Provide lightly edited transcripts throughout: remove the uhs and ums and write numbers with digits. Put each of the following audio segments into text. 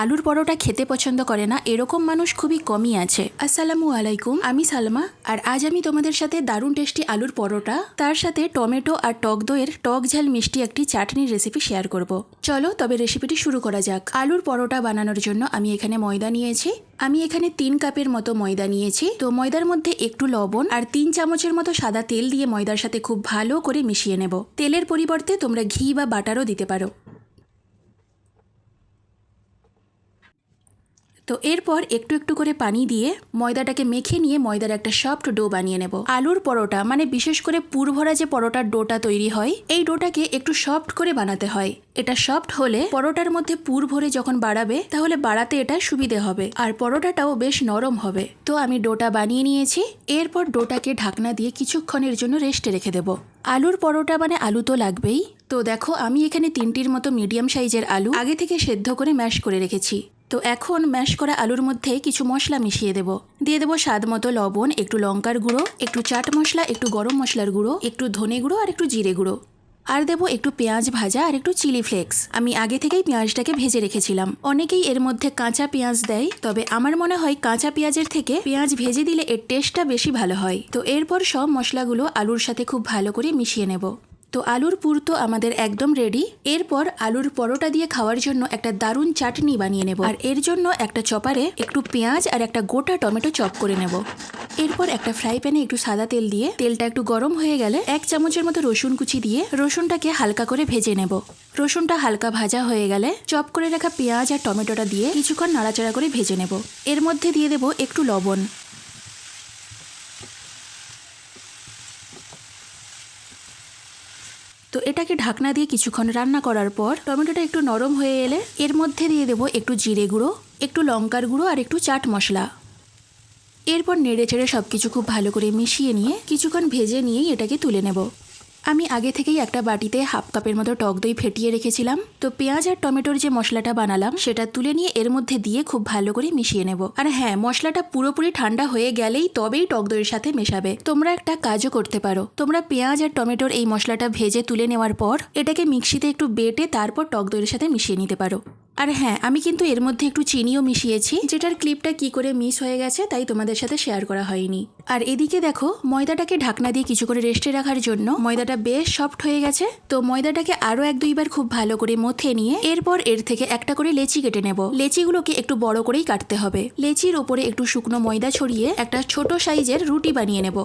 আলুর পরোটা খেতে পছন্দ করে না এরকম মানুষ খুবই কমই আছে। আসসালামু আলাইকুম, আমি সালমা, আর আজ আমি তোমাদের সাথে দারুণ টেস্টি আলুর পরোটা, তার সাথে টমেটো আর টক দইয়ের টক ঝাল মিষ্টি একটি চাটনির রেসিপি শেয়ার করব। চলো তবে রেসিপিটি শুরু করা যাক। আলুর পরোটা বানানোর জন্য আমি এখানে ময়দা নিয়েছি। আমি এখানে 3 কাপের মতো ময়দা নিয়েছি। তো ময়দার মধ্যে একটু লবণ আর 3 চামচের মতো সাদা তেল দিয়ে ময়দার সাথে খুব ভালো করে মিশিয়ে নেব। তেলের পরিবর্তে তোমরা ঘি বা বাটারও দিতে পারো। তো এরপর একটু একটু করে পানি দিয়ে ময়দাটাকে মেখে নিয়ে ময়দার একটা সফট ডো বানিয়ে নেব। আলুর পরোটা মানে বিশেষ করে পুরভরা যে পরোটার ডোটা তৈরি হয়, এই ডোটাকে একটু সফট করে বানাতে হয়। এটা সফট হলে পরোটার মধ্যে পুর ভরে যখন বাড়াবে তাহলে বাড়াতে এটা সুবিধে হবে, আর পরোটাটাও বেশ নরম হবে। তো আমি ডোটা বানিয়ে নিয়েছি। এরপর ডোটাকে ঢাকনা দিয়ে কিছুক্ষণের জন্য রেস্টে রেখে দেব। আলুর পরোটা মানে আলু তো লাগবেই। তো দেখো আমি এখানে 3টির মতো মিডিয়াম সাইজের আলু আগে থেকে সেদ্ধ করে ম্যাশ করে রেখেছি। তো এখন ম্যাশ করা আলুর মধ্যে কিছু মশলা মিশিয়ে দেব। দিয়ে দেবো স্বাদ মতো লবণ, একটু লঙ্কার গুঁড়ো, একটু চাট মশলা, একটু গরম মশলার গুঁড়ো, একটু ধনে গুঁড়ো আর একটু জিরে গুঁড়ো, আর দেবো একটু পেঁয়াজ ভাজা আর একটু চিলি ফ্লেক্স। আমি আগে থেকেই পেঁয়াজটাকে ভেজে রেখেছিলাম। অনেকেই এর মধ্যে কাঁচা পেঁয়াজ দেয়, তবে আমার মনে হয় কাঁচা পেঁয়াজের থেকে পেঁয়াজ ভেজে দিলে এর টেস্টটা বেশি ভালো হয়। তো এরপর সব মশলাগুলো আলুর সাথে খুব ভালো করে মিশিয়ে নেব। তো আলুর পুর তো আমাদের একদম রেডি। এরপর আলুর পরোটা দিয়ে খাওয়ার জন্য একটা দারুণ চাটনি বানিয়ে নেব। আর এর জন্য একটা চপারে একটু পেঁয়াজ আর একটা গোটা টমেটো চপ করে নেব। এরপর একটা ফ্রাই প্যানে একটু সাদা তেল দিয়ে তেলটা একটু গরম হয়ে গেলে 1 চামচের মতো রসুন কুচি দিয়ে রসুনটাকে হালকা করে ভেজে নেব। রসুনটা হালকা ভাজা হয়ে গেলে চপ করে রাখা পেঁয়াজ আর টমেটোটা দিয়ে কিছুক্ষণ নাড়াচাড়া করে ভেজে নেব। এর মধ্যে দিয়ে দেব একটু লবণ। তো এটাকে ঢাকনা দিয়ে কিছুক্ষণ রান্না করার পর টমেটোটা একটু নরম হয়ে এলে এর মধ্যে দিয়ে দেবো একটু জিরে গুঁড়ো, একটু লঙ্কার গুঁড়ো আর একটু চাট মশলা। এরপর নেড়ে চেড়ে সব কিছু খুব ভালো করে মিশিয়ে নিয়ে কিছুক্ষণ ভেজে নিয়েই এটাকে তুলে নেব। আমি আগে থেকেই একটা বাটিতে 1/2 কাপের মতো টক দই ফেটিয়ে রেখেছিলাম। তো পেঁয়াজ আর টমেটোর যে মশলাটা বানালাম সেটা তুলে নিয়ে এর মধ্যে দিয়ে খুব ভালো করে মিশিয়ে নেব। আর হ্যাঁ, মশলাটা পুরোপুরি ঠান্ডা হয়ে গেলেই তবেই টক দইয়ের সাথে মেশাবে। তোমরা একটা কাজও করতে পারো, তোমরা পেঁয়াজ আর টমেটোর এই মশলাটা ভেজে তুলে নেওয়ার পর এটাকে মিক্সিতে একটু বেটে তারপর টক দইয়ের সাথে মিশিয়ে নিতে পারো। আর হ্যাঁ, আমি কিন্তু এর মধ্যে একটু চিনিও মিশিয়েছি, যেটার ক্লিপটা কি করে মিস হয়ে গেছে তাই তোমাদের সাথে শেয়ার করা হয়নি। আর এদিকে দেখো ময়দাটাকে ঢাকনা দিয়ে কিছু করে রেস্টে রাখার জন্য ময়দাটা বেশ সফট হয়ে গেছে। তো ময়দাটাকে আরো 1-2 বার খুব ভালো করে মথে নিয়ে এরপর এর থেকে একটা করে লেচি কেটে নেব। লেচিগুলোকে একটু বড় করেই কাটতে হবে। লেচির ওপরে একটু শুকনো ময়দা ছড়িয়ে একটা ছোট সাইজের রুটি বানিয়ে নেব।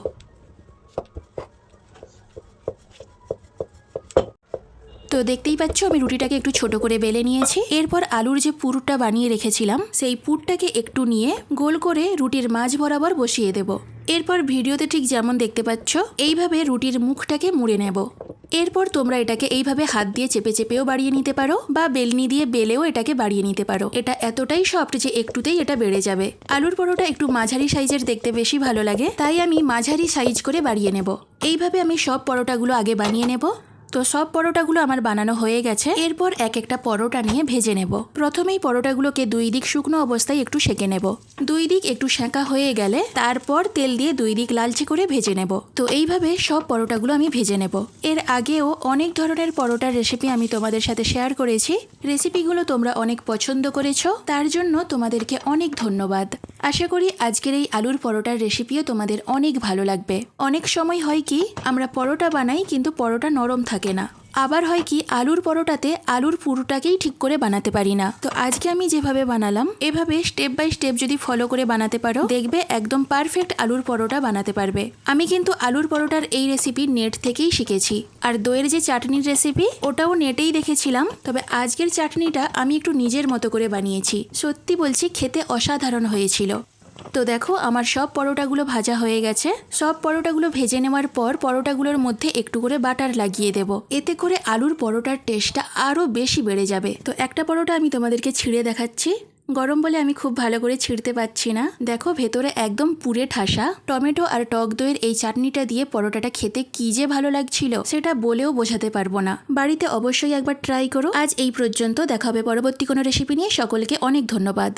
তো দেখতেই পাচ্ছ আমি রুটিটাকে একটু ছোট করে বেলে নিয়েছি। এরপর আলুর যে পুরটা বানিয়ে রেখেছিলাম সেই পুরটাকে একটু নিয়ে গোল করে রুটির মাঝ বরাবর বসিয়ে দেব। এরপর ভিডিওতে ঠিক যেমন দেখতে পাচ্ছ এইভাবে রুটির মুখটাকে মুড়ে নেব। এরপর তোমরা এটাকে এইভাবে হাত দিয়ে চেপে চেপেও বাড়িয়ে নিতে পারো বা বেলনি দিয়ে বেলেও এটাকে বাড়িয়ে নিতে পারো। এটা এতটাই সফট যে একটুতেই এটা বেড়ে যাবে। আলুর পরোটা একটু মাঝারি সাইজের দেখতে বেশি ভালো লাগে, তাই আমি মাঝারি সাইজ করে বাড়িয়ে নেব। এইভাবে আমি সব পরোটাগুলো আগে বানিয়ে নেব। তো সব পরোটাগুলো আমার বানানো হয়ে গেছে। এরপর এক একটা পরোটা নিয়ে ভেজে নেব। প্রথমেই পরোটাগুলোকে 2 দিক শুকনো অবস্থায় একটু সেঁকে নেব। 2 দিক একটু সেঁকা হয়ে গেলে তারপর তেল দিয়ে 2 দিক লালচে করে ভেজে নেব। তো এইভাবে সব পরোটাগুলো আমি ভেজে নেব। এর আগেও অনেক ধরনের পরোটার রেসিপি আমি তোমাদের সাথে শেয়ার করেছি। রেসিপিগুলো তোমরা অনেক পছন্দ করেছো, তার জন্য তোমাদেরকে অনেক ধন্যবাদ। আশা করি আজকের এই আলুর পরোটার রেসিপিও তোমাদের অনেক ভালো লাগবে। অনেক সময় হয় কি আমরা পরোটা বানাই কিন্তু পরোটা নরম থাকে না। আবার হয় কি আলুর পরোটাতে আলুর পুরটাকেই ঠিক করে বানাতে পারি না। তো আজকে আমি যেভাবে বানালাম এভাবে স্টেপ বাই স্টেপ যদি ফলো করে বানাতে পারো দেখবে একদম পারফেক্ট আলুর পরোটা বানাতে পারবে। আমি কিন্তু আলুর পরোটার এই রেসিপি নেট থেকেই শিখেছি। আর দইয়ের যে চাটনির রেসিপি ওটাও নেটেই দেখেছিলাম, তবে আজকের চাটনিটা আমি একটু নিজের মতো করে বানিয়েছি। সত্যি বলছি খেতে অসাধারণ হয়েছিল। তো দেখো আমার সব পরোটাগুলো ভাজা হয়ে গেছে। সব পরোটাগুলো ভেজে নেওয়ার পর পরোটাগুলোর মধ্যে একটু করে বাটার লাগিয়ে দেব। এতে করে আলুর পরোটার টেস্টটা আরো বেশি বেড়ে যাবে। তো একটা পরোটা আমি তোমাদেরকে ছিঁড়ে দেখাচ্ছি। গরম বলে আমি খুব ভালো করে ছিঁড়তে পারছি না। দেখো ভেতরে একদম পুরে ঠাসা। টমেটো আর টক দইয়ের এই চাটনিটা দিয়ে পরোটাটা খেতে কি যে ভালো লাগছিল সেটা বলেও বোঝাতে পারবো না। বাড়িতে অবশ্যই একবার ট্রাই করো। আজ এই পর্যন্ত, দেখা হবে পরবর্তী কোনো রেসিপি নিয়ে। সকলকে অনেক ধন্যবাদ।